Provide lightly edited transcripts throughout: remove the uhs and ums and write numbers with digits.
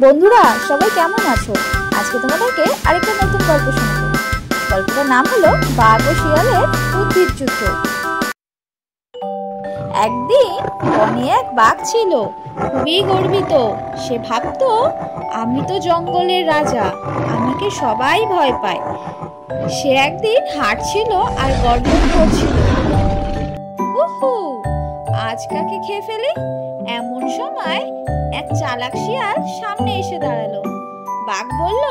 বন্ধুরা সবাই কেমন আছো? আজকে তোমাদেরকে আরেকটা নতুন গল্প শোনাবো। গল্পটার নাম হলো বাঘ ও শিয়ালের বুদ্ধির যুদ্ধ। একদিন বনে এক বাঘ ছিল, খুবই গর্বিত। সে ভাবতো, আমি তো জঙ্গলের রাজা, আমাকে সবাই ভয় পায়। সে একদিন হাঁটছিল আর গর্জন করছিল, উহু, আজ কাকে খেয়ে ফেলি। এমন সময় এক চালাক শিয়াল সামনে এসে দাঁড়ালো। বাঘ বলল,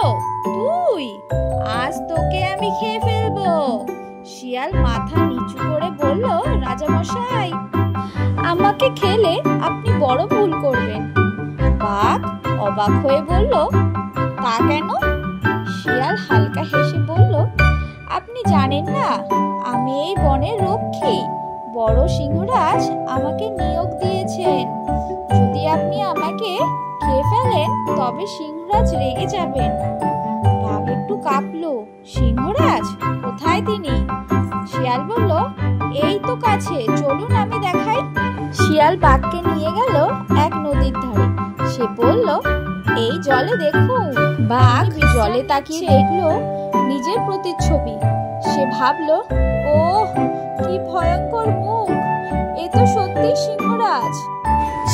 তুই, আজ তোকে আমি খেয়ে ফেলবো। শিয়াল মাথা নিচু করে বলল, রাজামশাই, আমাকে খেলে আপনি বড় ভুল করবেন। বাঘ অবাক হয়ে বলল, তা কেন? শিয়াল হালকা হেসে বলল, আপনি জানেন না, আমি এই বনের রক্ষী। বড় সিংহরাজ আমাকে নিয়োগ দিয়েছেন। যদি আপনি আমাকে খেয়ে ফেলেন তবে সিংহরাজ রেগে যাবেন। বাঘ একটু কাঁপলো। সিংহরাজ কোথায় তিনি? শিয়াল বলল, এই তো কাছে, চলুন আমি দেখাই। শিয়াল বাঘকে নিয়ে গেল এক নদীর ধারে। সে বলল, এই জলে দেখুন। বাঘ জলে তাকিয়ে দেখলো নিজের প্রতিচ্ছবি। সে ভাবলো, ওহ, কি ভয়ঙ্কর মুখ, এ তো সত্যি সিংহরাজ।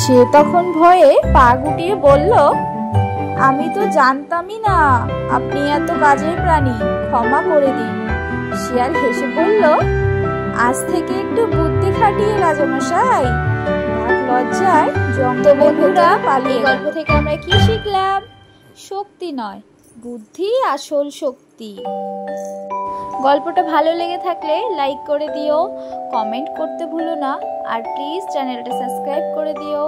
সে তখন ভয়ে পা গুটিয়ে বলল, আমি তো জানতামই না আপনি এত কাজের প্রাণী, ক্ষমা করে দিন। শিয়াল হেসে বলল, আজ থেকে একটু বুদ্ধি খাটিয়ে রাজামশাই। বাঘ লজ্জায় জঙ্গলের ভেতরে পালিয়ে। গল্প থেকে আমরা কি শিখলাম? শক্তি নয়, বুদ্ধি আসল শক্তি। গল্পটা ভালো লেগে থাকলে লাইক করে দিও, কমেন্ট করতে ভুলো না, আর প্লিজ চ্যানেলটা সাবস্ক্রাইব করে দিও।